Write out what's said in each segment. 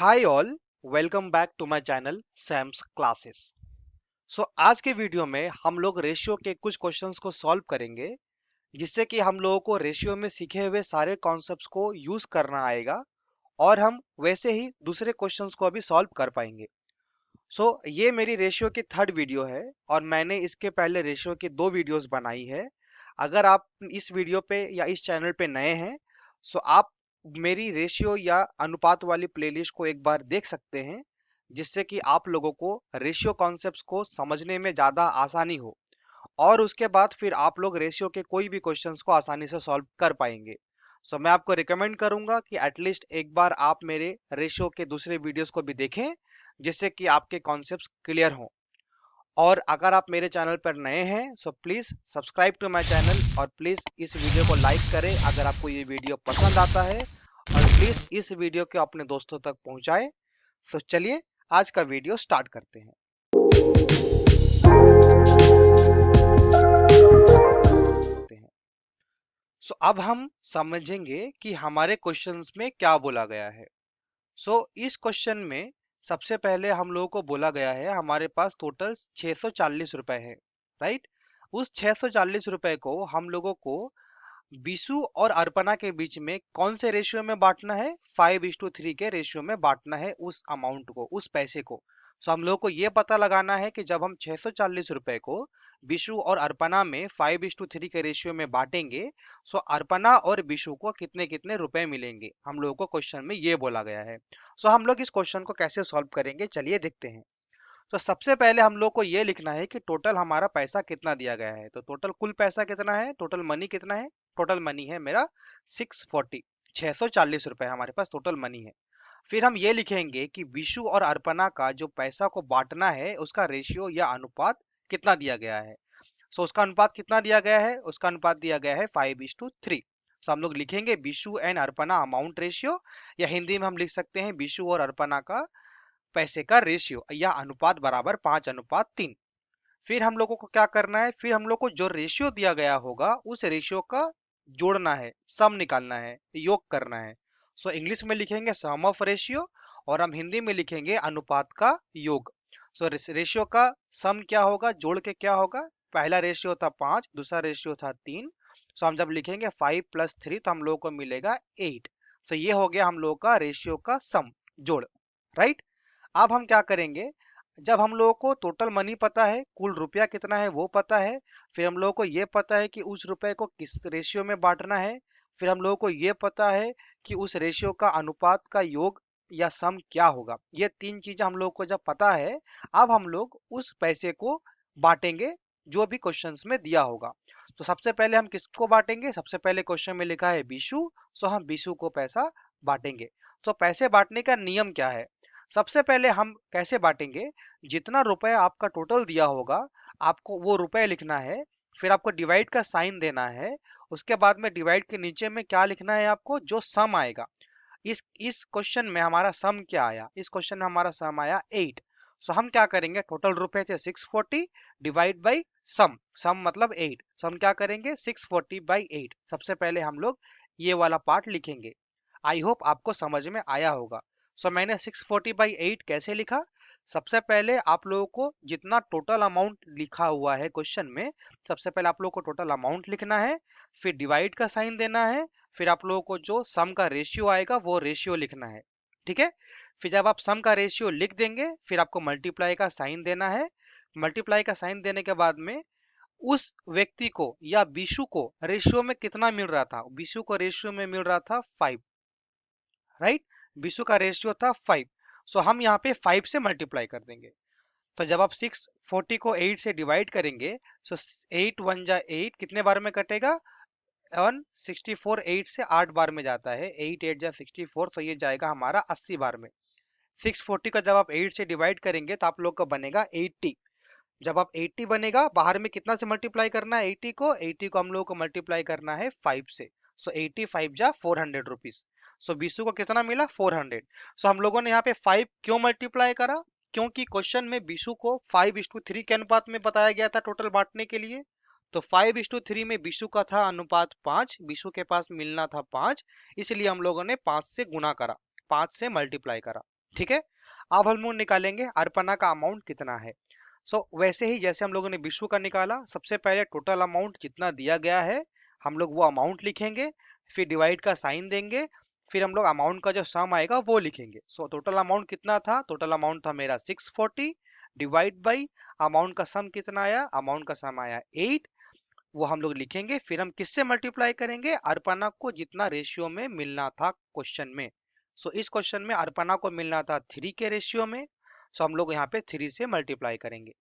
Hi all, welcome back to my channel Sam's classes. आज के video में हम लोग रेशियो के कुछ क्वेश्चंस को सॉल्व करेंगे, जिससे कि हम लोगों को रेशियो में सीखे हुए सारे कॉन्सेप्ट्स को यूज करना आएगा और हम वैसे ही दूसरे क्वेश्चंस को भी सॉल्व कर पाएंगे। ये मेरी रेशियो की थर्ड वीडियो है और मैंने इसके पहले रेशियो की दो वीडियोस बनाई है। अगर आप इस वीडियो पे या इस चैनल पे नए हैं, आप मेरी रेशियो या अनुपात वाली प्लेलिस्ट को एक बार देख सकते हैं, जिससे कि आप लोगों को रेशियो कॉन्सेप्ट्स को समझने में ज़्यादा आसानी हो और उसके बाद फिर आप लोग रेशियो के कोई भी क्वेश्चंस को आसानी से सॉल्व कर पाएंगे। मैं आपको रिकमेंड करूंगा कि एटलीस्ट एक बार आप मेरे रेशियो के दूसरे वीडियोस को भी देखें, जिससे कि आपके कॉन्सेप्ट्स क्लियर हों। और अगर आप मेरे चैनल पर नए हैं please subscribe to my channel और प्लीज इस वीडियो को लाइक करें अगर आपको ये वीडियो पसंद आता है, और प्लीज इस वीडियो को अपने दोस्तों तक पहुंचाएं। चलिए आज का वीडियो स्टार्ट करते हैं। अब हम समझेंगे कि हमारे क्वेश्चंस में क्या बोला गया है। इस क्वेश्चन में सबसे पहले हम लोगों को बोला गया है हमारे पास टोटल 640 रुपए है, राइट। उस 640 रुपए को हम लोगों को बीसू और अर्पणा के बीच में कौन से रेशियो में बांटना है? 5:3 के रेशियो में बांटना है उस अमाउंट को, उस पैसे को। हम लोग को ये पता लगाना है कि जब हम 640 रुपए को बीसू और अर्पणा में 5:3 के रेशियो में बांटेंगे, अर्पणा और बीसू को कितने कितने रुपए मिलेंगे, हम लोगों को क्वेश्चन में ये बोला गया है। हम लोग इस क्वेश्चन को कैसे सॉल्व करेंगे, चलिए देखते हैं। सबसे पहले हम लोग को ये लिखना है कि टोटल हमारा पैसा कितना दिया गया है। टोटल कुल पैसा कितना है, टोटल मनी कितना है? टोटल मनी है मेरा 640, 640 रुपए हमारे पास टोटल मनी है। फिर हम ये लिखेंगे कि विशु और अर्पणा का जो पैसा को बांटना है उसका रेशियो या अनुपात कितना दिया गया है। उसका अनुपात कितना दिया गया है? उसका अनुपात दिया गया है 5:3। हम लोग लिखेंगे Vishu and Arpana amount ratio, या हिंदी में हम लिख सकते हैं विशु और अर्पणा का पैसे का रेशियो या अनुपात बराबर 5:3। फिर हम लोगों को क्या करना है? फिर हम लोग को जो रेशियो दिया गया होगा उस रेशियो का जोड़ना है, सम निकालना है, योग करना है। इंग्लिश में लिखेंगे सम ऑफ रेशियो और हम हिंदी में लिखेंगे अनुपात का योग। रेशियो का सम क्या होगा, जोड़ के क्या होगा? पहला रेशियो था 5, दूसरा रेशियो था 3। हम जब लिखेंगे 5 + 3 तो हम लोगों को मिलेगा 8। ये हो गया हम लोग का रेशियो का सम, जोड़, राइट। अब हम क्या करेंगे, जब हम लोगों को टोटल मनी पता है, कुल रुपया कितना है वो पता है, फिर हम लोगों को ये पता है कि उस रुपए को किस रेशियो में बांटना है, फिर हम लोगों को ये पता है कि उस रेशियो का अनुपात का योग या सम क्या होगा। ये तीन चीजें हम लोग को जब पता है, अब हम लोग उस पैसे को बांटेंगे जो भी क्वेश्चंस में दिया होगा। सबसे पहले हम किसको बांटेंगे? सबसे पहले क्वेश्चन में लिखा है बीसू, हम बीसू को पैसा बांटेंगे। पैसे बांटने का नियम क्या है? सबसे पहले हम कैसे बांटेंगे, जितना रुपए आपका टोटल दिया होगा आपको वो रुपए लिखना है, फिर आपको डिवाइड का साइन देना है, उसके बाद में डिवाइड के नीचे में क्या लिखना है आपको? जो सम आएगा। इस क्वेश्चन में हमारा सम क्या आया? इस क्वेश्चन में हमारा सम आया 8। हम क्या करेंगे, टोटल रुपए थे 640 डिवाइड बाई सम, सम मतलब 8। हम क्या करेंगे 640/8। सबसे पहले हम लोग ये वाला पार्ट लिखेंगे। आई होप आपको समझ में आया होगा। मैंने 640/8 कैसे लिखा? सबसे पहले आप लोगों को जितना टोटल अमाउंट लिखा हुआ है क्वेश्चन में, सबसे पहले आप लोगों को टोटल अमाउंट लिखना है, फिर डिवाइड का साइन देना है, फिर आप लोगों को जो सम का रेशियो आएगा वो रेशियो लिखना है, ठीक है। फिर जब आप सम का रेशियो लिख देंगे, फिर आपको मल्टीप्लाई का साइन देना है। मल्टीप्लाई का साइन देने के बाद में उस व्यक्ति को या बीशु को रेशियो में कितना मिल रहा था? बीशु को रेशियो में मिल रहा था 5, राइट। बीसू का रेशियो था 5। हम यहाँ पे 5 से मल्टीप्लाई कर देंगे। तो जब आप 640 को 8 से डिवाइड करेंगे, 8 1 जा 8 कितने बार में कटेगा? 164। 8 से 8 बार में जाता है, 8 8 जा 64, तो ये जाएगा हमारा 80 बार में। 640 का जब आप 8 से डिवाइड करेंगे तो आप लोग का बनेगा 80। जब आप 80 बनेगा, बाहर में कितना से मल्टीप्लाई करना है? 80 को हम लोग को मल्टीप्लाई करना है 5 से। 80 5 जा 400 रुपीज। बीसू को कितना मिला? 400। हम लोगों ने यहाँ पे 5 क्यों मल्टीप्लाई करा? क्योंकि क्वेश्चन में बीसू को 5:3 के अनुपात में बताया गया था टोटल बांटने के लिए। तो 5:3 में बीसू का था अनुपात 5, बीसू के पास मिलना था 5, इसलिए हम लोगों ने 5 से गुना करा, 5 से मल्टीप्लाई करा, ठीक है। अब हम लोग निकालेंगे अर्पणा का अमाउंट कितना है। वैसे ही जैसे हम लोगों ने विष्णु का निकाला, सबसे पहले टोटल अमाउंट जितना दिया गया है हम लोग वो अमाउंट लिखेंगे, फिर डिवाइड का साइन देंगे, फिर हम लोग अमाउंट का जो सम आएगा वो लिखेंगे। टोटल अमाउंट कितना था, टोटल अमाउंट था मेरा 640 डिवाइड बाई अमाउंट का सम कितना आया, अमाउंट का सम आया 8, वो हम लोग लिखेंगे। फिर हम किससे मल्टीप्लाई करेंगे, अर्पणा को जितना रेशियो में मिलना था क्वेश्चन में। इस क्वेश्चन में अर्पणा को मिलना था 3 के रेशियो में, हम लोग यहाँ पे 3 से मल्टीप्लाई करेंगे।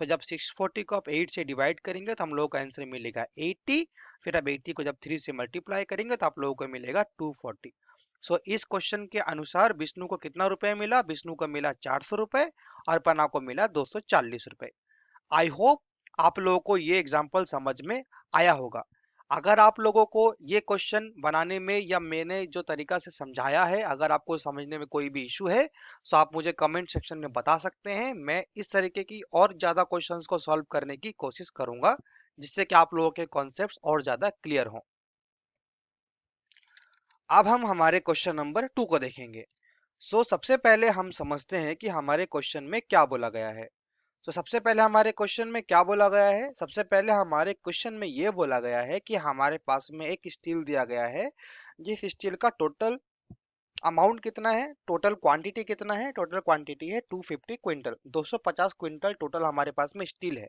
जब 640 को आप 8 से डिवाइड करेंगे तो हम लोग का आंसर मिलेगा 80। फिर अब 80 को जब 3 से मल्टीप्लाई करेंगे तो आप लोगों को मिलेगा 240। इस क्वेश्चन के अनुसार विष्णु को कितना रुपए मिला, विष्णु को मिला 400 रुपए, अर्पणा को मिला 240 रुपए। आई होप आप लोगों को ये एग्जाम्पल समझ में आया होगा। अगर आप लोगों को ये क्वेश्चन बनाने में या मैंने जो तरीका से समझाया है अगर आपको समझने में कोई भी इशू है तो आप मुझे कमेंट सेक्शन में बता सकते हैं। मैं इस तरीके की और ज्यादा क्वेश्चंस को सॉल्व करने की कोशिश करूंगा जिससे कि आप लोगों के कॉन्सेप्ट्स और ज्यादा क्लियर हों। अब हम हमारे क्वेश्चन नंबर 2 को देखेंगे। सबसे पहले हम समझते हैं कि हमारे क्वेश्चन में क्या बोला गया है। सबसे पहले हमारे क्वेश्चन में क्या बोला गया है, सबसे पहले हमारे क्वेश्चन में ये बोला गया है कि हमारे पास में एक स्टील दिया गया है, जिस स्टील का टोटल अमाउंट कितना है, टोटल क्वांटिटी कितना है, टोटल क्वांटिटी है 250 क्विंटल, 250 क्विंटल टोटल हमारे पास में स्टील है।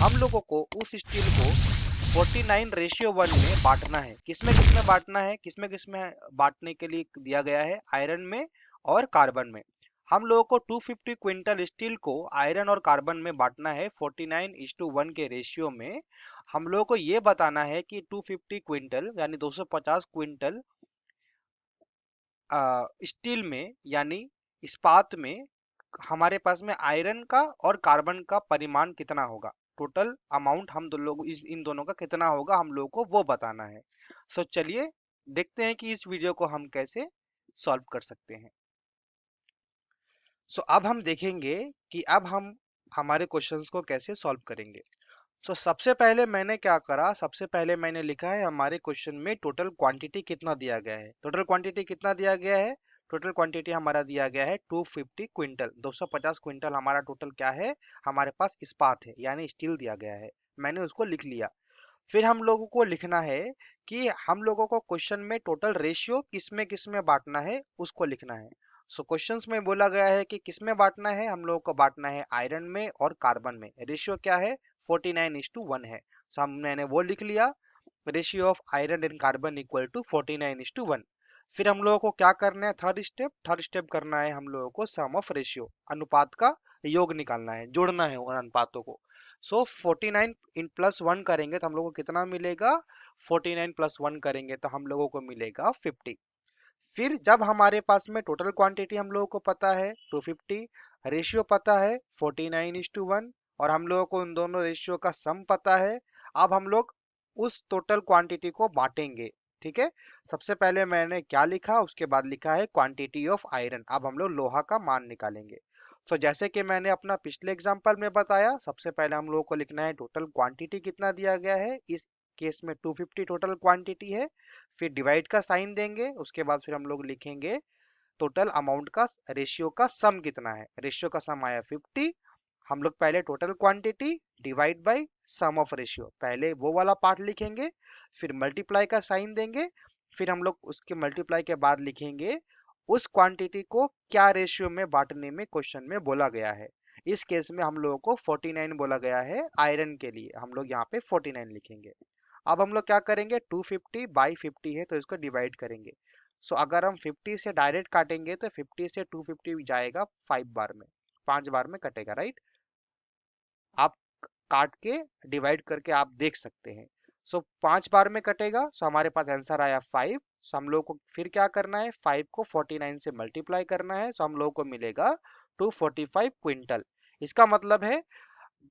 हम लोगों को उस स्टील को 49:1 में बांटना है। किसमें किसमें बांटना है, किसमें किसमें बांटने के लिए दिया गया है, आयरन में और कार्बन में। हम लोगों को 250 क्विंटल स्टील को आयरन और कार्बन में बांटना है 49:1 के रेशियो में। हम लोगों को ये बताना है कि 250 क्विंटल यानी 250 क्विंटल स्टील में यानी इस्पात में हमारे पास में आयरन का और कार्बन का परिमाण कितना होगा, टोटल अमाउंट हम दो लोग इन दोनों का कितना होगा हम लोगों को वो बताना है। चलिए देखते हैं कि इस वीडियो को हम कैसे सॉल्व कर सकते हैं। अब हम देखेंगे कि अब हम हमारे क्वेश्चंस को कैसे सॉल्व करेंगे। सबसे पहले मैंने क्या करा, सबसे पहले मैंने लिखा है हमारे क्वेश्चन में टोटल क्वांटिटी कितना दिया गया है। टोटल क्वांटिटी कितना दिया गया है, टोटल क्वांटिटी हमारा दिया गया है 250 क्विंटल, 250 क्विंटल हमारा टोटल क्या है, हमारे पास इस्पात है यानी स्टील दिया गया है। मैंने उसको लिख लिया। फिर हम लोगों को लिखना है कि हम लोगों को क्वेश्चन में टोटल रेशियो किस में बांटना है उसको लिखना है। क्वेश्चंस में बोला गया है कि किस में बांटना है, हम लोगों को बांटना है आयरन में और कार्बन में। रेशियो क्या है, 49:1 है। मैंने वो लिख लिया, ratio of iron and carbon equal to 49:1। फिर हम लोगों को क्या करना है, थर्ड स्टेप करना है हम लोगों को सम ऑफ रेशियो, अनुपात का योग निकालना है, जोड़ना है उन अनुपातों को। 49 इन +1 करेंगे तो हम लोगों को कितना मिलेगा, 49 +1 करेंगे तो हम लोगों को मिलेगा 50। फिर जब हमारे पास में टोटल क्वांटिटी हम लोगों को पता है 250, रेशियो पता है 49:1 और हम लोगों को उन दोनों रेशियो का सम पता है। अब हम लोग उस टोटल क्वांटिटी को बांटेंगे। ठीक है, सबसे पहले मैंने क्या लिखा, उसके बाद लिखा है क्वांटिटी ऑफ आयरन। अब हम लोग लोहा का मान निकालेंगे। जैसे कि मैंने अपना पिछले एग्जांपल में बताया, सबसे पहले हम लोगों को लिखना है टोटल क्वांटिटी कितना दिया गया है, इस केस में 250 टोटल क्वांटिटी है। फिर डिवाइड का साइन देंगे, उसके बाद फिर हम लोग लिखेंगे टोटल अमाउंट का रेशियो का सम कितना है, रेशियो का सम आया 50। हम लोग पहले total quantity divide by sum of ratio, पहले वो वाला पार्ट लिखेंगे, फिर मल्टीप्लाई का साइन देंगे, फिर हम लोग उसके मल्टीप्लाई के बाद लिखेंगे उस क्वांटिटी को क्या रेशियो में बांटने में क्वेश्चन में बोला गया है। इस केस में हम लोगों को 49 बोला गया है आयरन के लिए, हम लोग यहाँ पे 49 लिखेंगे। अब हम लोग क्या करेंगे, 250/50 है तो इसको डिवाइड करेंगे। अगर हम 50 से डायरेक्ट काटेंगे तो 50 से 250 जाएगा 5 बार में, 5 बार में कटेगा, राइट। आप काट के डिवाइड करके आप देख सकते हैं। 5 बार में कटेगा, हमारे पास आंसर आया 5। हम लोग को फिर क्या करना है, 5 को 49 से मल्टीप्लाई करना है, हम लोग को मिलेगा 245 क्विंटल। इसका मतलब है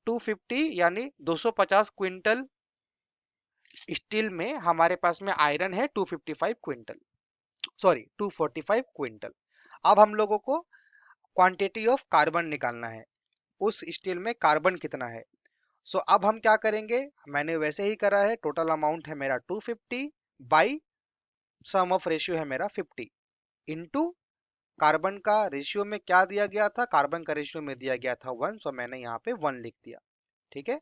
250 यानी 250 क्विंटल स्टील में हमारे पास में आयरन है 255 क्विंटल, सॉरी 245 क्विंटल। अब हम लोगों को क्वांटिटी ऑफ कार्बन निकालना है, उस स्टील में कार्बन कितना है। अब हम क्या करेंगे, मैंने वैसे ही करा है, टोटल अमाउंट है मेरा 250 बाई सम ऑफ रेशियो है मेरा 50 इंटू कार्बन का रेशियो में क्या दिया गया था, कार्बन का रेशियो में दिया गया था 1, सो मैंने यहाँ पे 1 लिख दिया। ठीक है,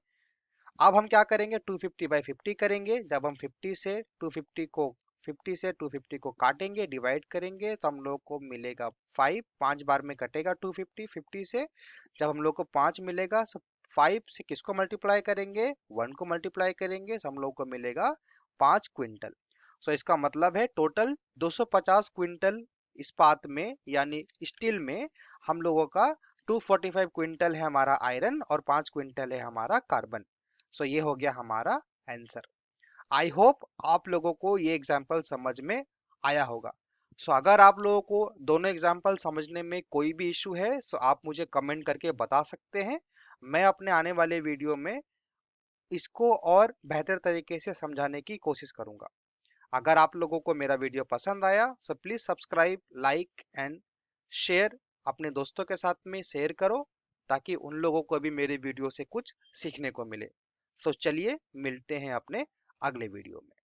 अब हम क्या करेंगे, 250/50 करेंगे। जब हम 50 से 250 को काटेंगे, डिवाइड करेंगे, तो हम लोग को मिलेगा 5। 5 बार में कटेगा 250 50 से। जब हम लोग को 5 मिलेगा, 5 से किसको मल्टीप्लाई करेंगे, 1 को मल्टीप्लाई करेंगे, तो हम लोग को मिलेगा 5 क्विंटल। सो इसका मतलब है टोटल 250 क्विंटल इस्पात में यानी स्टील में हम लोगों का 245 क्विंटल है हमारा आयरन और 5 क्विंटल है हमारा कार्बन। सो ये हो गया हमारा आंसर। आई होप आप लोगों को ये एग्जाम्पल समझ में आया होगा। सो अगर आप लोगों को दोनों एग्जाम्पल समझने में कोई भी इशू है, सो आप मुझे कमेंट करके बता सकते हैं। मैं अपने आने वाले वीडियो में इसको और बेहतर तरीके से समझाने की कोशिश करूंगा। अगर आप लोगों को मेरा वीडियो पसंद आया, so please subscribe, like and share, अपने दोस्तों के साथ में शेयर करो, ताकि उन लोगों को भी मेरे वीडियो से कुछ सीखने को मिले। सो चलिए मिलते हैं अपने अगले वीडियो में।